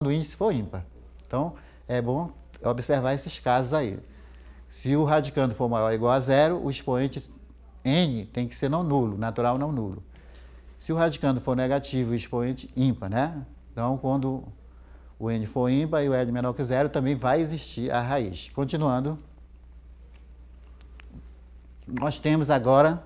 do índice for ímpar. Então, é bom observar esses casos aí. Se o radicando for maior ou igual a zero, o expoente n tem que ser não nulo, natural não nulo. Se o radicando for negativo, o expoente ímpar, né? Então, quando o n for ímpar e o n menor que zero, também vai existir a raiz. Continuando, nós temos agora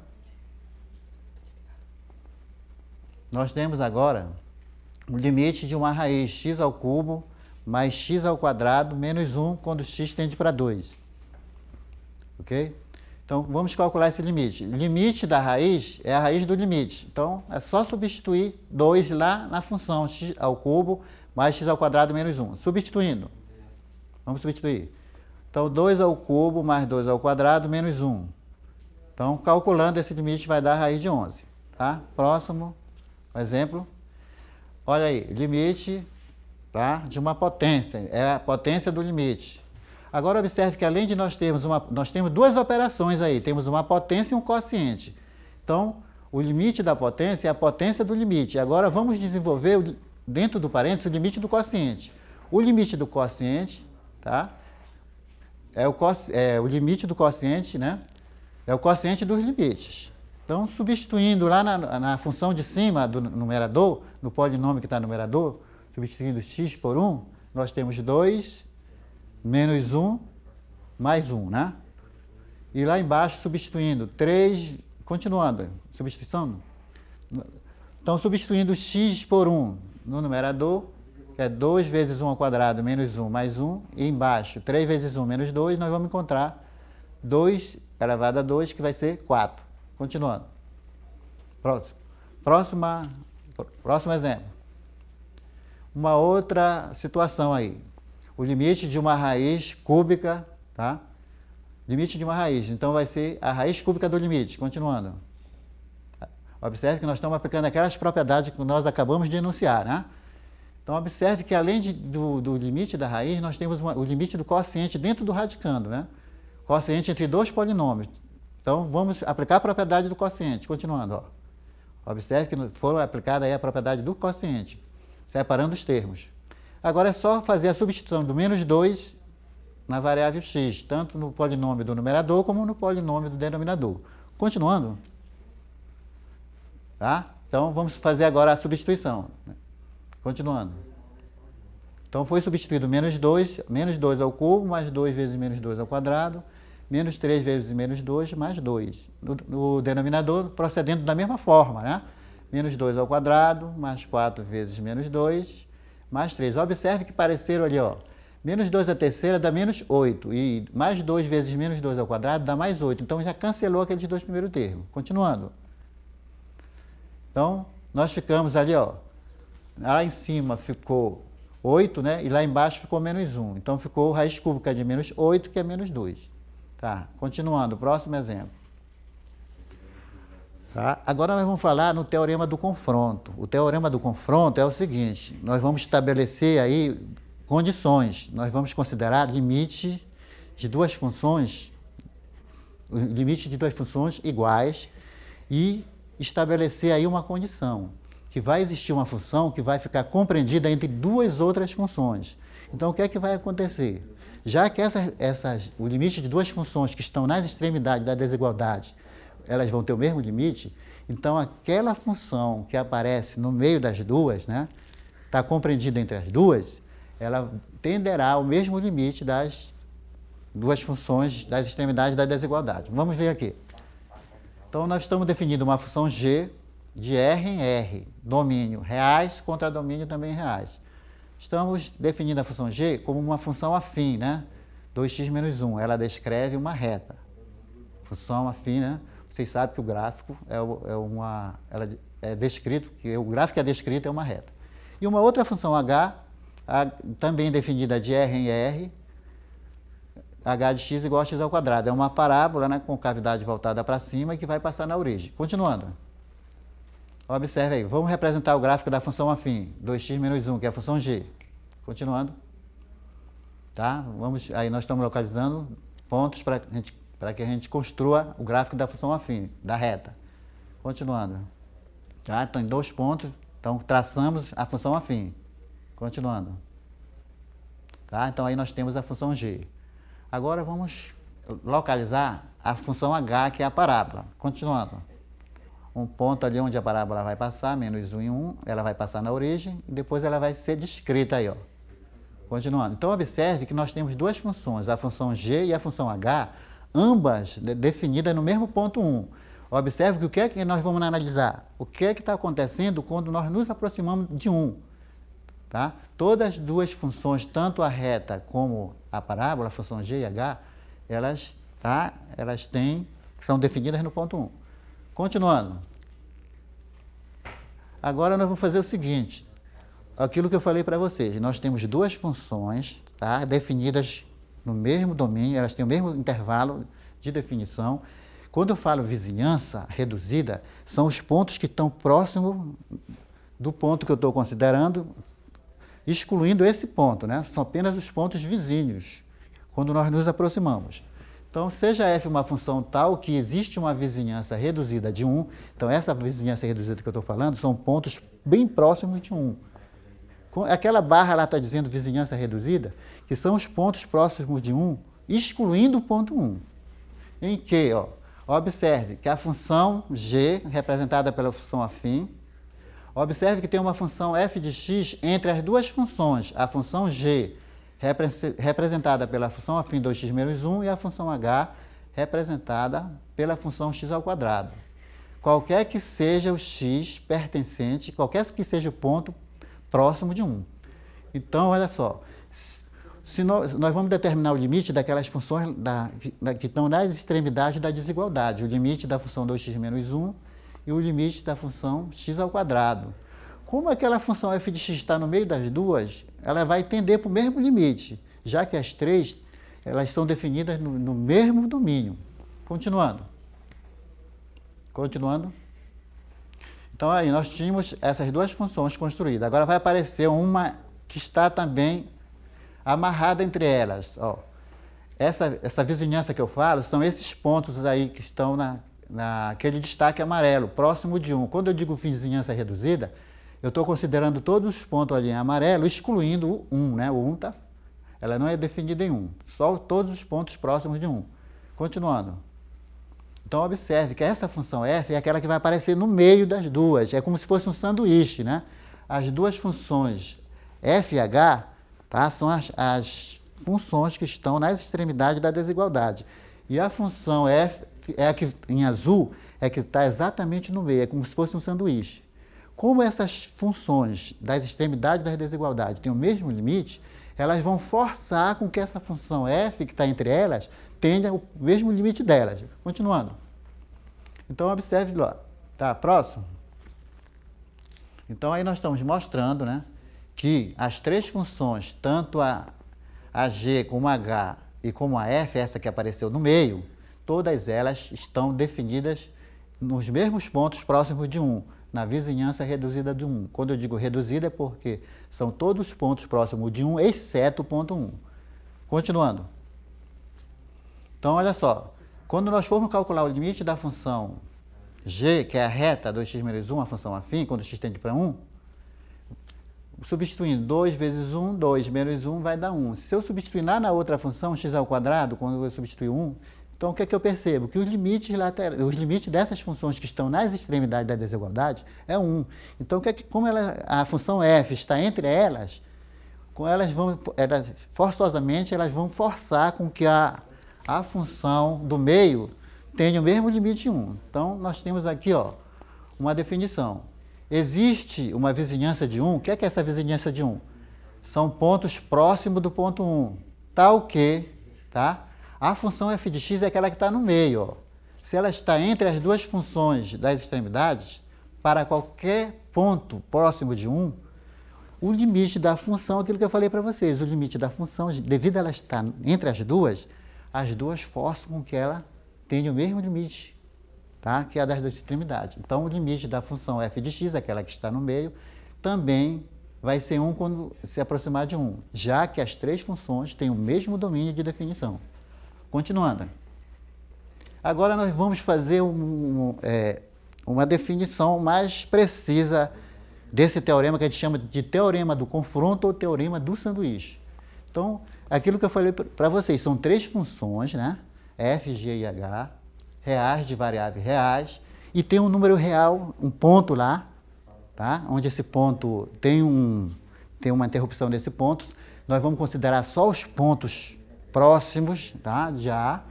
o limite de uma raiz x ao cubo mais x ao quadrado menos 1 quando x tende para 2. Ok? Então, vamos calcular esse limite. O limite da raiz é a raiz do limite. Então, é só substituir 2 lá na função x ao cubo mais x ao quadrado menos 1. Substituindo. Vamos substituir. Então, 2 ao cubo mais 2 ao quadrado menos 1. Então, calculando esse limite vai dar a raiz de 11. Tá? Próximo exemplo. Olha aí, limite, tá, de uma potência. É a potência do limite. Agora, observe que além de nós temos duas operações aí. Temos uma potência e um quociente. Então, o limite da potência é a potência do limite. Agora, vamos desenvolver, dentro do parênteses, o limite do quociente. O limite do quociente, tá, o limite do quociente, né, é o quociente dos limites. Então, substituindo lá na função de cima do numerador, no polinômio que está no numerador, substituindo x por 1, nós temos 2 menos 1 mais 1, né? E lá embaixo, substituindo 3, continuando, substituição. Então, substituindo x por 1 no numerador, que é 2 vezes 1 ao quadrado menos 1 mais 1, e embaixo 3 vezes 1 menos 2, nós vamos encontrar 2 elevado a 2, que vai ser 4. Continuando. Próximo exemplo. Uma outra situação aí. O limite de uma raiz cúbica, tá? Limite de uma raiz. Então, vai ser a raiz cúbica do limite. Continuando. Observe que nós estamos aplicando aquelas propriedades que nós acabamos de enunciar, né? Então, observe que além do limite da raiz, nós temos o limite do quociente dentro do radicando, né? Quociente entre dois polinômios. Então, vamos aplicar a propriedade do quociente. Continuando, ó. Observe que foram aplicada aí a propriedade do quociente, separando os termos. Agora é só fazer a substituição do menos 2 na variável x, tanto no polinômio do numerador como no polinômio do denominador. Continuando. Tá? Então, vamos fazer agora a substituição. Continuando. Então, foi substituído menos 2 ao cubo, mais 2 vezes menos 2 ao quadrado, menos 3 vezes menos 2, mais 2. No denominador, procedendo da mesma forma, né? Menos 2 ao quadrado, mais 4 vezes menos 2, mais 3. Observe que pareceram ali, ó. Menos 2 à terceira dá menos 8. E mais 2 vezes menos 2 ao quadrado dá mais 8. Então, já cancelou aqueles dois primeiros termos. Continuando. Então, nós ficamos ali, ó. Lá em cima ficou 8, né? E lá embaixo ficou menos 1. Então, ficou raiz cúbica de menos 8, que é menos 2. Tá, continuando, próximo exemplo. Tá? Agora nós vamos falar no teorema do confronto. O teorema do confronto é o seguinte, nós vamos estabelecer aí condições. Nós vamos considerar limite de duas funções iguais e estabelecer aí uma condição, que vai existir uma função que vai ficar compreendida entre duas outras funções. Então, o que é que vai acontecer? Já que o limite de duas funções que estão nas extremidades da desigualdade, elas vão ter o mesmo limite, então aquela função que aparece no meio das duas, né, está compreendida entre as duas, ela tenderá ao mesmo limite das duas funções das extremidades da desigualdade. Vamos ver aqui. Então, nós estamos definindo uma função g de R em R, domínio reais contra domínio também reais. Estamos definindo a função g como uma função afim, né? 2x menos 1, ela descreve uma reta. Função afim, né? Vocês sabem que o gráfico é descrito, que o gráfico que é descrito é uma reta. E uma outra função h, também definida de R em R, h de x igual a x ao quadrado. É uma parábola, né, com cavidade voltada para cima e que vai passar na origem. Continuando. Observe aí, vamos representar o gráfico da função afim, 2x menos 1, que é a função g. Continuando. Tá? Aí nós estamos localizando pontos para que a gente construa o gráfico da função afim, da reta. Continuando. Tá? Então, em 2 pontos, então traçamos a função afim. Continuando. Tá? Então aí nós temos a função g. Agora vamos localizar a função h, que é a parábola. Continuando. Um ponto ali onde a parábola vai passar, menos 1 em 1, ela vai passar na origem e depois ela vai ser descrita aí, ó. Continuando. Então observe que nós temos duas funções, a função g e a função h, ambas definidas no mesmo ponto 1. Observe que o que é que nós vamos analisar? O que é que está acontecendo quando nós nos aproximamos de 1? Tá? Todas as duas funções, tanto a reta como a parábola, a função g e h, elas são definidas no ponto 1. Continuando. Agora nós vamos fazer o seguinte, aquilo que eu falei para vocês, nós temos duas funções, tá, definidas no mesmo domínio, elas têm o mesmo intervalo de definição. Quando eu falo vizinhança reduzida, são os pontos que estão próximos do ponto que eu estou considerando, excluindo esse ponto, né? São apenas os pontos vizinhos, quando nós nos aproximamos. Então, seja f uma função tal que existe uma vizinhança reduzida de 1, então essa vizinhança reduzida que eu estou falando são pontos bem próximos de 1. Aquela barra lá está dizendo vizinhança reduzida, que são os pontos próximos de 1, excluindo o ponto 1. Em que, ó, observe que a função g, representada pela função afim, observe que tem uma função f de x entre as duas funções, a função g, representada pela função afim 2x menos 1 e a função h, representada pela função x ao quadrado. Qualquer que seja o x pertencente, qualquer que seja o ponto próximo de 1. Então, olha só, se nós vamos determinar o limite daquelas funções que estão nas extremidades da desigualdade, o limite da função 2x menos 1 e o limite da função x ao quadrado. Como aquela função f de x está no meio das duas, ela vai tender para o mesmo limite, já que as três elas são definidas no mesmo domínio. Continuando. Então, aí nós tínhamos essas duas funções construídas. Agora vai aparecer uma que está também amarrada entre elas. Ó, essa vizinhança que eu falo são esses pontos aí que estão naquele destaque amarelo, próximo de 1. Quando eu digo vizinhança reduzida, eu estou considerando todos os pontos ali em amarelo, excluindo o 1, né? O 1 ela não é definida em 1, só todos os pontos próximos de 1. Continuando. Então, observe que essa função f é aquela que vai aparecer no meio das duas, é como se fosse um sanduíche, né? As duas funções f e h, tá? São as funções que estão nas extremidades da desigualdade. E a função f, é a que em azul, é que está exatamente no meio, é como se fosse um sanduíche. Como essas funções das extremidades das desigualdades têm o mesmo limite, elas vão forçar com que essa função f, que está entre elas, tenha o mesmo limite delas. Continuando. Então, observe lá. Tá, próximo. Então, aí nós estamos mostrando, né, que as três funções, tanto a g como a h e como a f, essa que apareceu no meio, todas elas estão definidas nos mesmos pontos próximos de 1, na vizinhança reduzida de 1. Quando eu digo reduzida é porque são todos os pontos próximos de 1, exceto o ponto 1. Continuando. Então, olha só, quando nós formos calcular o limite da função g, que é a reta 2x menos 1, a função afim, quando x tende para 1, substituindo 2 vezes 1, 2 menos 1 vai dar 1. Se eu substituir lá na outra função, x ao quadrado, quando eu substituir 1, então o que é que eu percebo? Que os limites dessas funções que estão nas extremidades da desigualdade é 1. Então, como a função f está entre elas, forçosamente elas vão forçar com que a função do meio tenha o mesmo limite 1. Então, nós temos aqui, ó, uma definição. Existe uma vizinhança de 1. O que é essa vizinhança de 1? São pontos próximos do ponto 1. Tal que, tá? A função f de x é aquela que está no meio, ó. Se ela está entre as duas funções das extremidades, para qualquer ponto próximo de 1, o limite da função, aquilo que eu falei para vocês, o limite da função, devido a ela estar entre as duas forçam com que ela tenha o mesmo limite, tá? Que é a das extremidades. Então, o limite da função f de x, aquela que está no meio, também vai ser 1 quando se aproximar de 1, já que as três funções têm o mesmo domínio de definição. Continuando. Agora nós vamos fazer uma definição mais precisa desse teorema que a gente chama de teorema do confronto ou teorema do sanduíche. Então, aquilo que eu falei para vocês, são três funções, né? F, G e H, reais de variáveis reais, e tem um número real, um ponto lá, tá? Onde esse ponto tem uma interrupção desse ponto. Nós vamos considerar só os pontos próximos, tá? De A.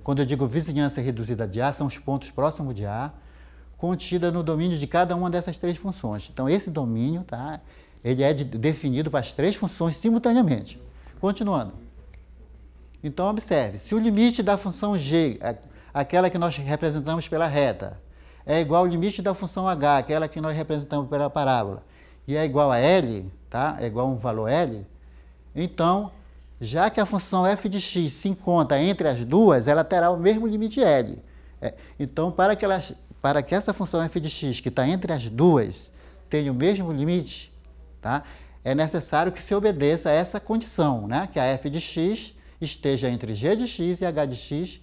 Quando eu digo vizinhança reduzida de A, são os pontos próximos de A, contida no domínio de cada uma dessas três funções. Então, esse domínio, tá? Ele é definido para as três funções simultaneamente. Continuando. Então, observe, se o limite da função g, aquela que nós representamos pela reta, é igual ao limite da função h, aquela que nós representamos pela parábola, e é igual a L, tá? É igual a um valor L, então, já que a função f de x se encontra entre as duas, ela terá o mesmo limite L. Então, para que essa função f de x, que está entre as duas, tenha o mesmo limite, tá? É necessário que se obedeça a essa condição, né? Que a f de x esteja entre g de x e h de x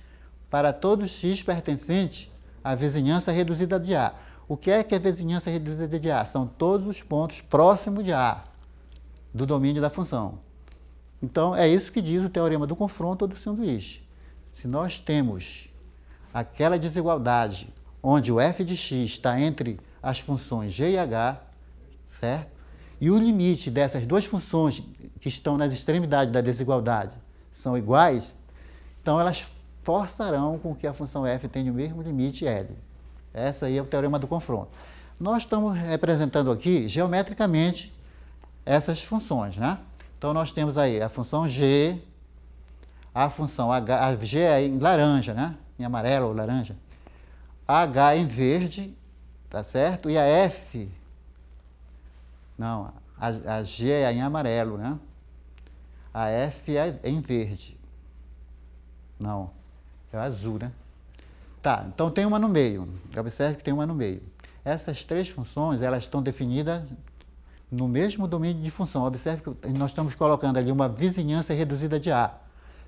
para todo x pertencente à vizinhança reduzida de A. O que é a vizinhança reduzida de A? São todos os pontos próximos de A, do domínio da função. Então, é isso que diz o teorema do confronto ou do sanduíche. Se nós temos aquela desigualdade onde o f de x está entre as funções g e h, certo? E o limite dessas duas funções que estão nas extremidades da desigualdade são iguais, então elas forçarão com que a função f tenha o mesmo limite L. Essa aí é o teorema do confronto. Nós estamos representando aqui, geometricamente, essas funções, né? Então, nós temos aí a função g, a função h, a g é em laranja, né? Em amarelo ou laranja. A h em verde, tá certo? E a f... Não, a G é em amarelo, né? A F é em verde. Não, é azul, né? Tá, então tem uma no meio. Observe que tem uma no meio. Essas três funções, elas estão definidas no mesmo domínio de função. Observe que nós estamos colocando ali uma vizinhança reduzida de A.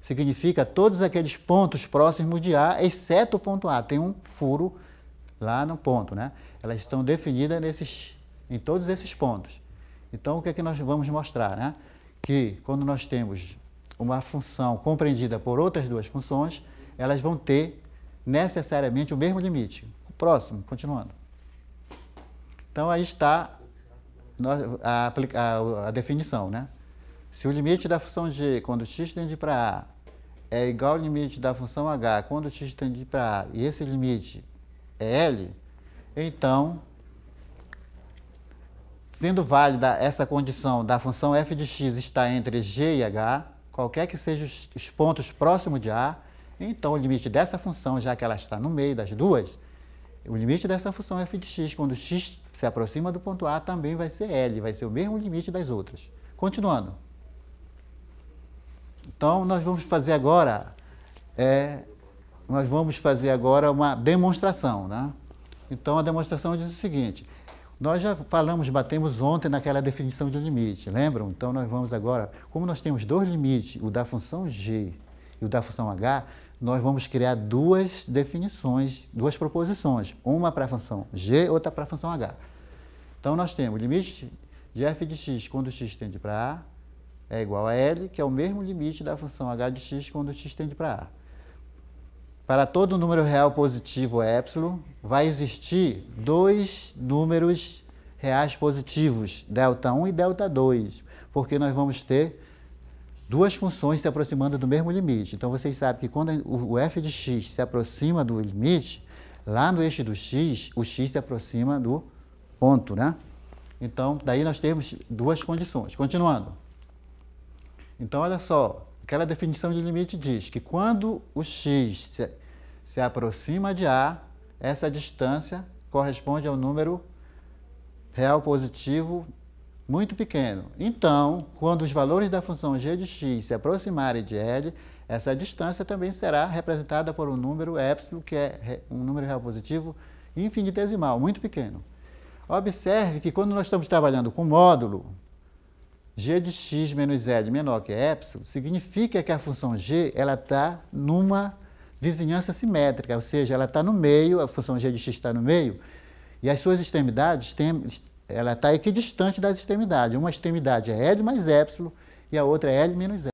Significa todos aqueles pontos próximos de A, exceto o ponto A. Tem um furo lá no ponto, né? Elas estão definidas em todos esses pontos. Então, o que é que nós vamos mostrar, né? Que quando nós temos uma função compreendida por outras duas funções, elas vão ter necessariamente o mesmo limite. Próximo, continuando. Então, aí está a definição, né? Se o limite da função g, quando x tende para A, é igual ao limite da função h, quando x tende para A, e esse limite é L, então, sendo válida essa condição da função f de x estar entre g e h, qualquer que sejam os pontos próximos de A, então o limite dessa função, já que ela está no meio das duas, o limite dessa função f de x, quando x se aproxima do ponto A, também vai ser L, vai ser o mesmo limite das outras. Continuando. Então, nós vamos fazer agora uma demonstração, né? Então, a demonstração diz o seguinte: nós já batemos ontem naquela definição de limite, lembram? Então, nós vamos agora, como nós temos dois limites, o da função g e o da função h, nós vamos criar duas definições, duas proposições, uma para a função g, outra para a função h. Então, nós temos o limite de f de x quando x tende para A é igual a L, que é o mesmo limite da função h de x quando x tende para A. Para todo número real positivo epsilon, vai existir dois números reais positivos, Δ1 e Δ2, porque nós vamos ter duas funções se aproximando do mesmo limite. Então, vocês sabem que quando o f de x se aproxima do limite, lá no eixo do x, o x se aproxima do ponto, né? Então, daí nós temos duas condições. Continuando. Então, olha só, aquela definição de limite diz que quando o x se aproxima de A, essa distância corresponde ao número real positivo muito pequeno. Então, quando os valores da função g de x se aproximarem de L, essa distância também será representada por um número epsilon, que é um número real positivo infinitesimal, muito pequeno. Observe que quando nós estamos trabalhando com módulo, g de x menos L menor que epsilon, significa que a função g está numa vizinhança simétrica, ou seja, ela está no meio, a função g de x está no meio, e as suas extremidades, ela está equidistante das extremidades. Uma extremidade é L mais epsilon e a outra é L menos L.